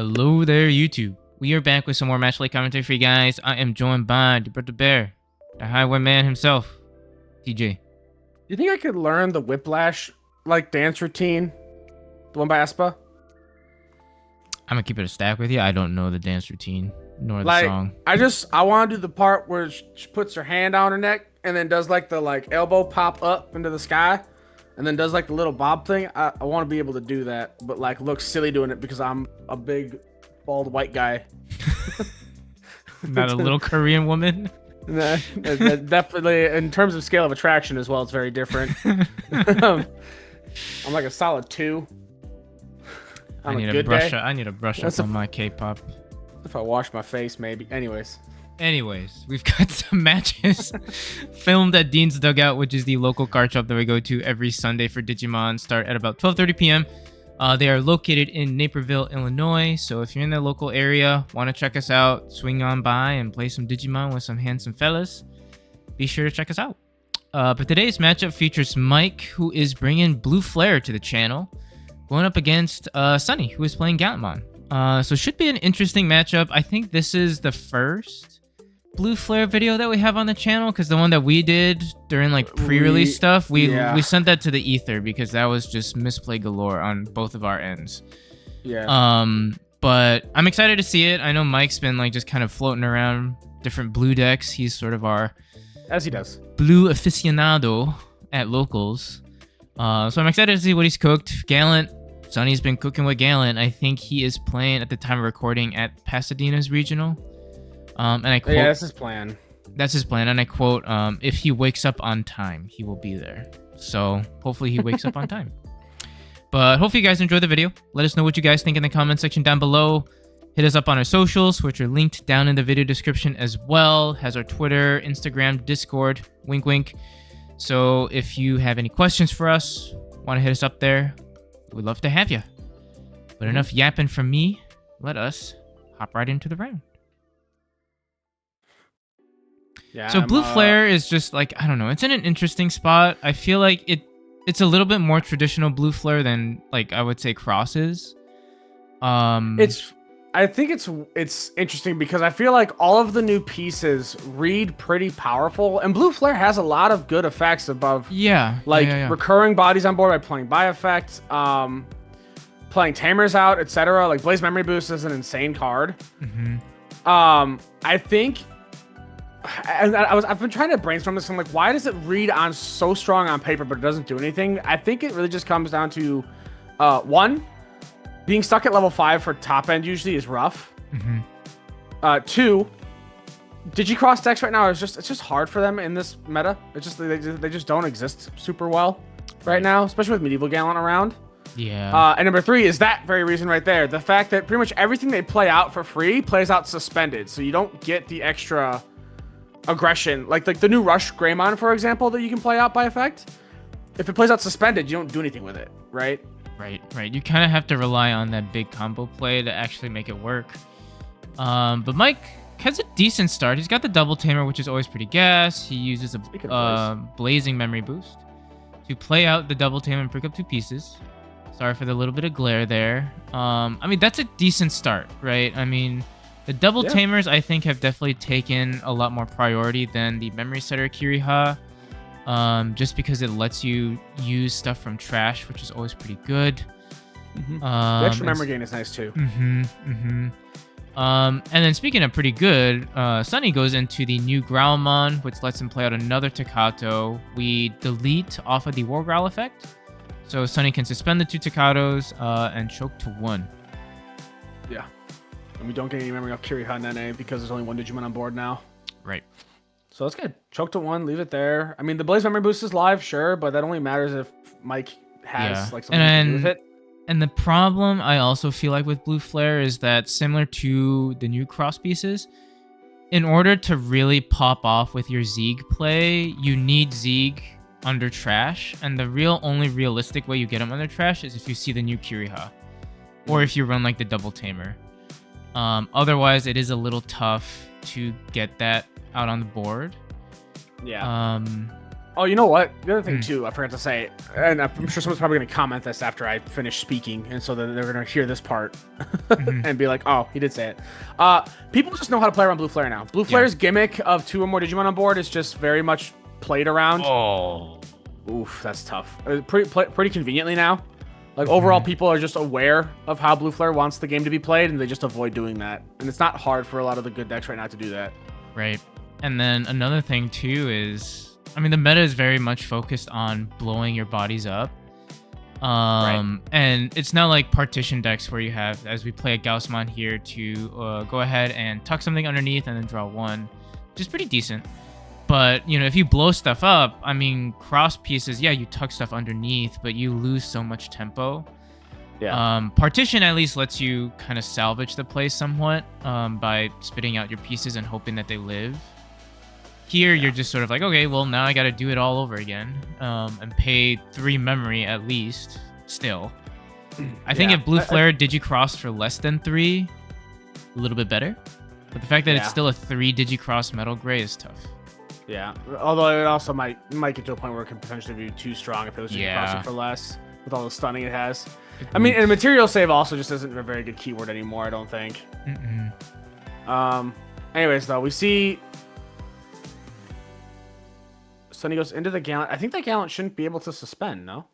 Hello there, YouTube. We are back with some more Matchplay commentary for you guys. I am joined by the Brother Bear, the highwayman himself, TJ. Do you think I could learn the Whiplash dance routine? The one by Espa? I'm gonna keep it a stack with you. I don't know the dance routine nor the song. I want to do the part where she puts her hand on her neck and then does the elbow pop up into the sky, and then does the little bob thing. I want to be able to do that, but look silly doing it because I'm a big bald white guy. Not a little Korean woman. Nah, definitely in terms of scale of attraction as well, it's very different. I'm like a solid 2. I need to brush up on my K-pop. If I wash my face, maybe. Anyways, we've got some matches filmed at Dean's Dugout, which is the local card shop that we go to every Sunday for Digimon. Start at about 12:30 p.m. They are located in Naperville, Illinois. So if you're in the local area, want to check us out, swing on by and play some Digimon with some handsome fellas, be sure to check us out. But today's matchup features Mike, who is bringing Blue Flare to the channel, going up against Sonny, who is playing Gallantmon. So should be an interesting matchup. I think this is the first Blue Flare video that we have on the channel, because the one that we did during pre-release stuff, we sent that to the ether because that was just misplay galore on both of our ends. Yeah. But I'm excited to see it. I know Mike's been just kind of floating around different blue decks. He's sort of our, as he does, blue aficionado at locals. So I'm excited to see what he's cooked. Gallant, Sonny's been cooking with Gallant. I think he is playing at the time of recording at Pasadena's regional. And I quote, yeah, that's his plan. That's his plan, and I quote, if he wakes up on time, he will be there. So hopefully he wakes up on time. But hopefully you guys enjoy the video. Let us know what you guys think in the comment section down below. Hit us up on our socials, which are linked down in the video description as well. Has our Twitter, Instagram, Discord, wink wink. So if you have any questions for us, want to hit us up there, we'd love to have you. But enough yapping from me. Let us hop right into the round. Yeah. So Blue Flare is just I don't know. It's in an interesting spot. I feel like it's a little bit more traditional Blue Flare than I would say Cross is. I think it's interesting because I feel like all of the new pieces read pretty powerful, and Blue Flare has a lot of good effects above. Yeah. Recurring bodies on board by playing by effect, playing Tamers out, etc. Blaze Memory Boost is an insane card. Mm-hmm. I think. And I've been trying to brainstorm this. I'm like, why does it read on so strong on paper, but it doesn't do anything? I think it really just comes down to, one, being stuck at level 5 for top end usually is rough. Mm-hmm. 2, Digicross decks right now it's just hard for them in this meta. It's just they just don't exist super well right now, especially with Medieval Gallant around. Yeah. And number 3 is that very reason right there. The fact that pretty much everything they play out for free plays out suspended, so you don't get the extra aggression, like the new Rush Greymon, for example, that you can play out by effect. If it plays out suspended, you don't do anything with it, right? Right. You kind of have to rely on that big combo play to actually make it work. But Mike has a decent start. He's got the Double Tamer, which is always pretty gas. He uses a Blazing Memory Boost to play out the Double Tamer and pick up 2 pieces. Sorry for the little bit of glare there. I mean, that's a decent start, right? I mean, the Double Tamers, I think, have definitely taken a lot more priority than the Memory Setter Kiriha, just because it lets you use stuff from trash, which is always pretty good. Mm-hmm. The extra memory gain is nice, too. And then speaking of pretty good, Sonny goes into the new Growlmon, which lets him play out another Takato. We delete off of the War Growl effect, so Sonny can suspend the 2 Takatos and choke to 1. Yeah. And we don't get any memory off Kiriha Nene because there's only 1 Digimon on board now. Right. So that's good. Choke to 1, leave it there. I mean, the Blaze Memory Boost is live, sure, but that only matters if Mike has something to do with it. And the problem I also feel like with Blue Flare is that, similar to the new Cross pieces, in order to really pop off with your Zeeg play, you need Zeeg under trash, and the only realistic way you get him under trash is if you see the new Kiriha, or if you run the Double Tamer. Otherwise, it is a little tough to get that out on the board. Yeah. Oh, you know what? The other thing too, I forgot to say, and I'm sure someone's probably going to comment this after I finish speaking, and so then they're going to hear this part and be like, "Oh, he did say it." People just know how to play around Blue Flare now. Blue Flare's gimmick of 2 or more Digimon on board is just very much played around. Oh, oof, that's tough. Pretty conveniently now. Like overall, people are just aware of how Blue Flare wants the game to be played, and they just avoid doing that. And it's not hard for a lot of the good decks right now to do that. Right. And then another thing too is, I mean, the meta is very much focused on blowing your bodies up. And it's not like partition decks where you have, as we play a Gallantmon here, to go ahead and tuck something underneath and then draw 1, which is pretty decent. But, you know, if you blow stuff up, I mean, cross pieces, yeah, you tuck stuff underneath, but you lose so much tempo. Yeah. Partition at least lets you kind of salvage the play somewhat by spitting out your pieces and hoping that they live. Here, you're just sort of like, okay, well, now I got to do it all over again and pay 3 memory at least still. I think if Blue Flare Digicross for less than 3, a little bit better. But the fact that it's still a 3 Digicross Metal Gray is tough. Yeah, although it also might get to a point where it could potentially be too strong if it was crossing for less with all the stunning it has. I mean, and material save also just isn't a very good keyword anymore, I don't think. Anyways, though, we see Sonny goes into the Gallant. I think that Gallant shouldn't be able to suspend, no?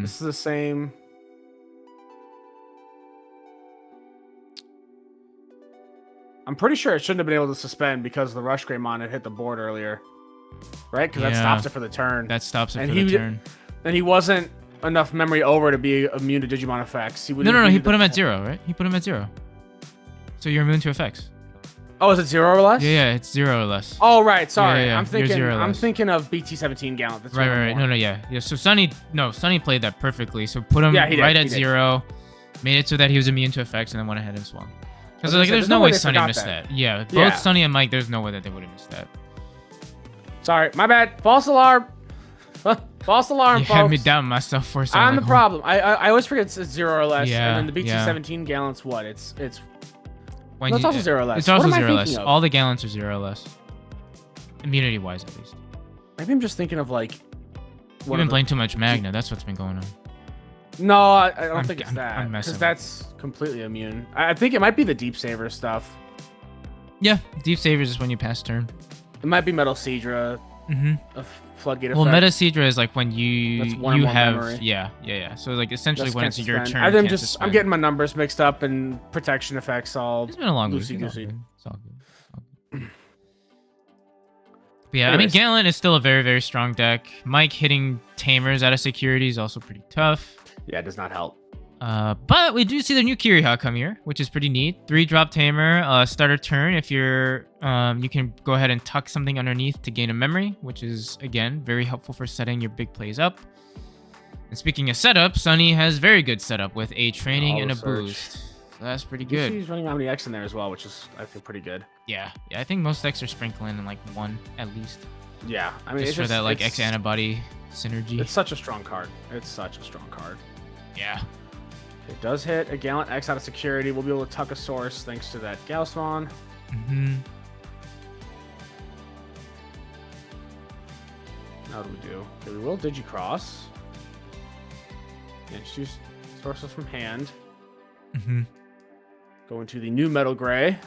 This is the same. I'm pretty sure it shouldn't have been able to suspend because the Rush Greymon had hit the board earlier. Right? Because that stops it for the turn. That stops it for the turn. And he wasn't enough memory over to be immune to Digimon effects. No, he put him at 0, right? He put him at 0. So you're immune to effects. Oh, is it 0 or less? Yeah, it's 0 or less. Oh, right. Sorry. Yeah, I'm thinking of BT17 Gallant. That's right. No, yeah. So Sonny played that perfectly. So put him right at 0, made it so that he was immune to effects, and then went ahead and swung. Because like, there's no way Sonny missed that. Yeah, both Sonny and Mike, there's no way that they would have missed that. Sorry, my bad. False alarm. False alarm, folks. You had me doubting myself for a second. I'm the problem. I always forget it's 0 or less. Yeah, and then the BT17 Gallant's what? It's when it's also 0 or less. It's also 0 or less. All the Gallants are 0 or less. Immunity-wise, at least. Maybe I'm just thinking of like... You've been playing too much Magna. That's what's been going on. No, I don't think it's that. Because that's completely immune. I think it might be the Deep Saver stuff. Yeah, Deep Savers is when you pass turn. It might be Metal Seadra. A Floodgate effect. Well, Meta Seadra is like when you have memory. Yeah. So like essentially when it's your turn. I'm getting my numbers mixed up and protection effects all. It's been a long loosey week. goosey. It's all good. But yeah, anyways. I mean, Gallant is still a very, very strong deck. Mike hitting Tamers out of security is also pretty tough. Yeah, it does not help. But we do see the new Kiriha come here, which is pretty neat. 3-drop Tamer, starter turn. If you're, you can go ahead and tuck something underneath to gain a memory, which is, again, very helpful for setting your big plays up. And speaking of setup, Sonny has very good setup with a training and a boost. So that's pretty good. He's running Omni X in there as well, which is, I think, pretty good. Yeah, I think most decks are sprinkling in like 1 at least. Yeah, I mean, just for that like X antibody synergy. It's such a strong card. Yeah. It does hit a Gallant X out of security. We'll be able to tuck a source thanks to that Gallantmon. How do we do? Okay, we will Digicross. Yeah, just use sources from hand. Go into the new Metal Gray,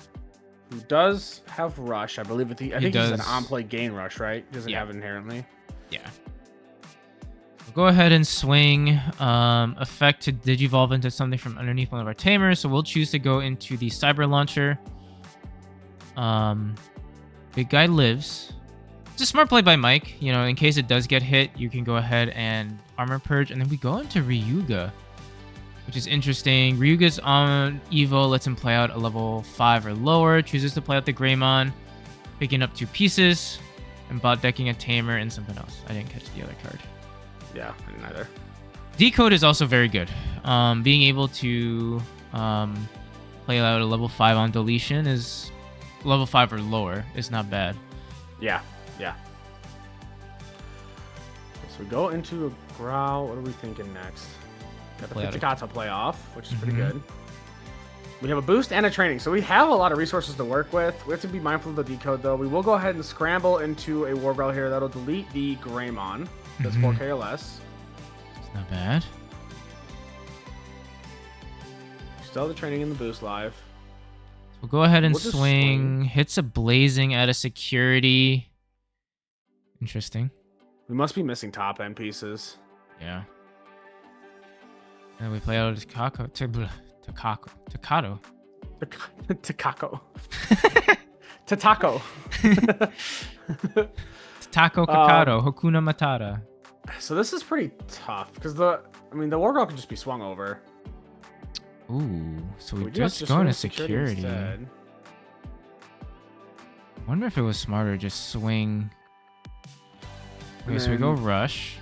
who does have Rush, I believe. I think he's an on-play gain Rush, right? Doesn't have it inherently. Yeah. Go ahead and swing effect to digivolve into something from underneath one of our tamers. So we'll choose to go into the Cyber Launcher. Big guy lives. It's a smart play by Mike. You know, in case it does get hit, you can go ahead and Armor Purge. And then we go into Ryuga, which is interesting. Ryuga's on Evo lets him play out a level 5 or lower. Chooses to play out the Greymon, picking up 2 pieces, and bot decking a Tamer and something else. I didn't catch the other card. Yeah, I didn't either. Decode is also very good. Being able to play out a level 5 on deletion is level 5 or lower is not bad. Yeah. So we go into a Growl. What are we thinking next? Got the Pizzicato play off, which is pretty good. We have a boost and a training, so we have a lot of resources to work with. We have to be mindful of the decode, though. We will go ahead and scramble into a War Growl here. That'll delete the Greymon. That's 4k or less. It's not bad. Still the training in the boost live. So we'll go ahead and We'll just swing. Hits a blazing at a security. Interesting. We must be missing top end pieces. Yeah. And we play out a Takako. Takako. Takako. Tatako. Taco Kakado. Hakuna Matata. So this is pretty tough because the War Girl can just be swung over. Ooh, so we do have just go into security security. instead. Wonder if it was smarter to just swing. Okay, so we go rush.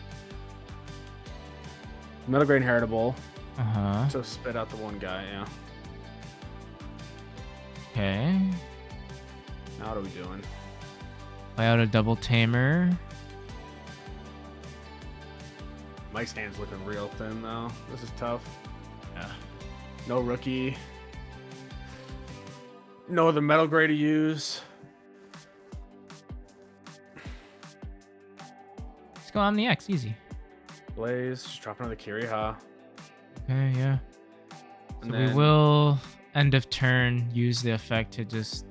Metal Grade Inheritable. Uh-huh. So spit out the one guy, yeah. Okay. Now what are we doing? Play out a double tamer. Mike's hand's looking real thin though. This is tough. Yeah. No rookie. No other metal grade to use. Let's go on the X, easy. Blaze, just drop another Kiriha. Okay, yeah. And So we then- will, end of turn, use the effect to just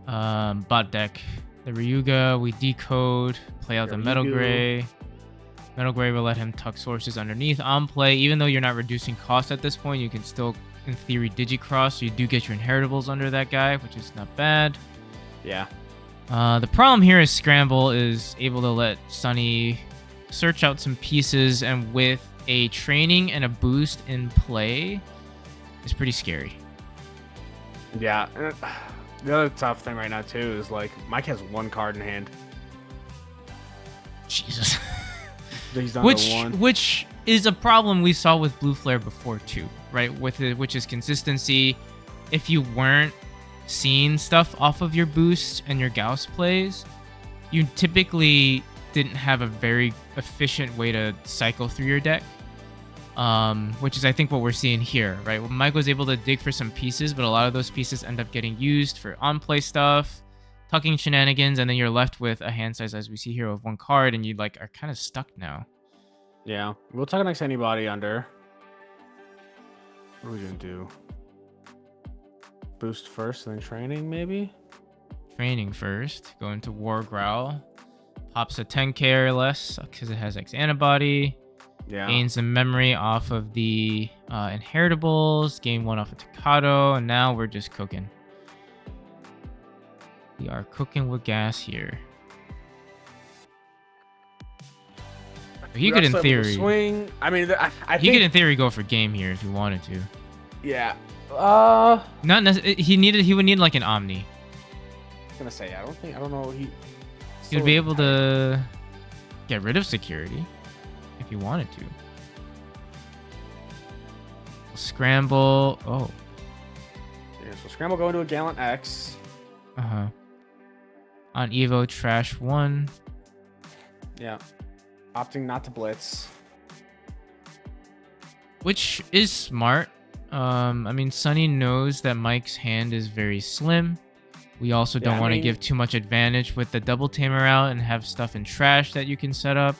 bot deck the Ryuga. We decode, play out the Metal Ryugu. Gray. Metal Gray will let him tuck sources underneath on play. Even though you're not reducing cost at this point, you can still, in theory, digicross. So you do get your inheritables under that guy, which is not bad. Yeah. The problem here is Scramble is able to let Sonny search out some pieces, and with a training and a boost in play, is pretty scary. Yeah. And the other tough thing right now too is like Mike has one card in hand. Jesus. He's down to one. Which is a problem we saw with Blue Flare before too, right? With it, which is consistency. If you weren't seeing stuff off of your boost and your Gauss plays, you typically didn't have a very efficient way to cycle through your deck. Which is, I think, what we're seeing here, right? Well, Mike was able to dig for some pieces, but a lot of those pieces end up getting used for on-play stuff, tucking shenanigans, and then you're left with a hand size, as we see here, of one card, and you like are kind of stuck now. Yeah. We'll tuck next anybody under. What are we gonna do? Boost first, then training, maybe? Training first, go into War Growl, pops a 10k or less because it has X antibody. Yeah. Gains the memory off of the inheritables, gain one off of Takado, and now we're just cooking. We are cooking with gas here. He could, in theory, swing. I mean, I he think, could, in theory, go for game here if he wanted to. yeah. Not necessarily. He would need like an Omni. I was gonna say, I don't know. He would be able to get rid of security if he wanted to. Scramble. Oh. Yeah, so Scramble go into a Gallant X. Uh-huh. On Evo, trash 1. Yeah. Opting not to blitz. Which is smart. I mean, Sonny knows that Mike's hand is very slim. We also don't want to give too much advantage with the double tamer out and have stuff in trash that you can set up.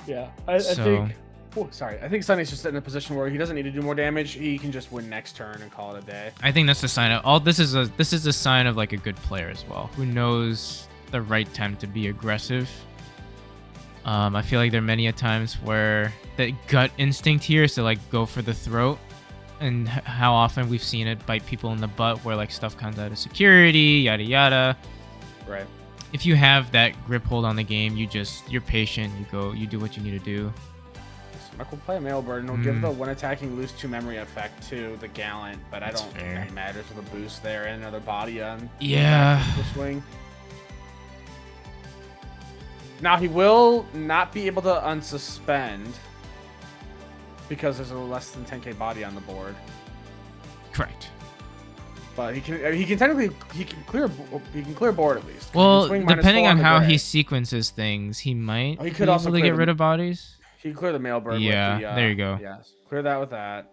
Yeah, I think. Oh, sorry. I think Sonny's just in a position where he doesn't need to do more damage. He can just win next turn and call it a day. I think that's the sign of all. This is a sign of like a good player as well, who knows the right time to be aggressive. I feel like there are many a times where the gut instinct here is to like go for the throat, and how often we've seen it bite people in the butt where like stuff comes out of security, yada yada. Right. If you have that grip hold on the game, you're patient. You do what you need to do. So Mike will play a Mailbird and he'll give the when attacking lose 2 memory effect to the Gallant, but I don't think that matters with a boost there and another body on. Yeah. The swing. Now he will not be able to unsuspend because there's a less than 10k body on the board. Correct. But he can technically clear board at least. Well, Swing depending -4 on the how gray. he sequences things, he might He could be also able to clear get the- rid of bodies. He can clear the Mailbird. Yeah, with the, there you go. Yes, clear that with that.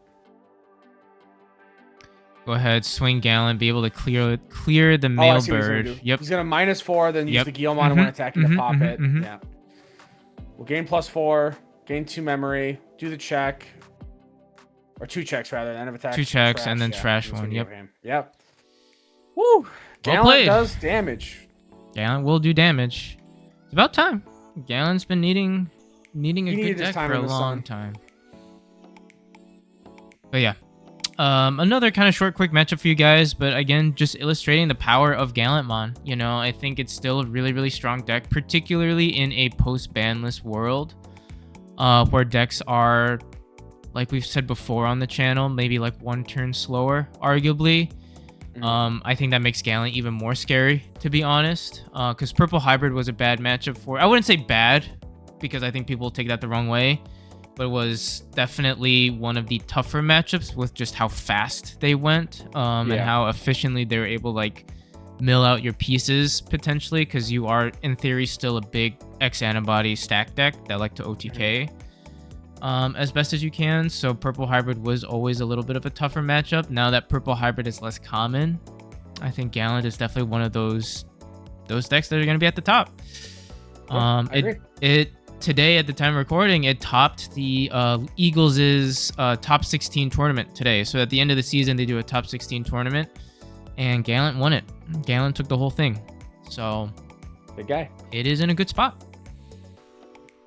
Go ahead, swing Gallant, be able to clear the Oh, I male see what he's gonna bird. do. Yep. He's gonna -4, then use Yep. the Gallantmon when attacking to pop it. mhm. Yeah. We'll gain +4, gain 2 memory, do the check. Or 2 checks rather, end of attack. 2 checks trash, and then yeah, trash it's one. gonna Yep. go him. Yep. Woo! Gallant played. does damage. Gallant will do damage. It's about time. Gallant's been needing a He good needed his deck time for a in the long sun. time. But yeah. Another kind of short, quick matchup for you guys, but again, just illustrating the power of Gallantmon. You know, I think it's still a really, really strong deck, particularly in a post-banless world, where decks are, like we've said before on the channel, maybe like 1 turn slower, arguably. I think that makes Gallant even more scary, to be honest, because Purple Hybrid was a bad matchup for... I wouldn't say bad, because I think people take that the wrong way, but it was definitely one of the tougher matchups with just how fast they went, and how efficiently they were able to, like, mill out your pieces, potentially, because you are, in theory, still a big X-Antibody stack deck that like to OTK as best as you can. So Purple Hybrid was always a little bit of a tougher matchup. Now that Purple Hybrid is less common, I think Gallant is definitely one of those decks that are going to be at the top. Today, at the time of recording, it topped the Eagles' top 16 tournament today. So at the end of the season, they do a top 16 tournament, and Gallant won it. Gallant took the whole thing. So big guy. It is in a good spot.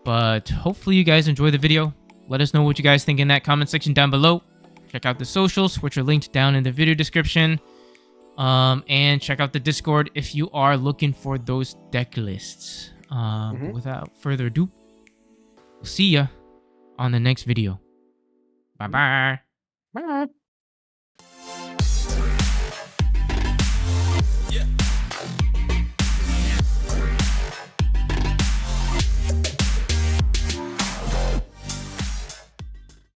But hopefully you guys enjoy the video. Let us know what you guys think in that comment section down below. Check out the socials, which are linked down in the video description. And check out the Discord if you are looking for those deck lists. Without further ado, we'll see ya on the next video. Bye-bye. Bye.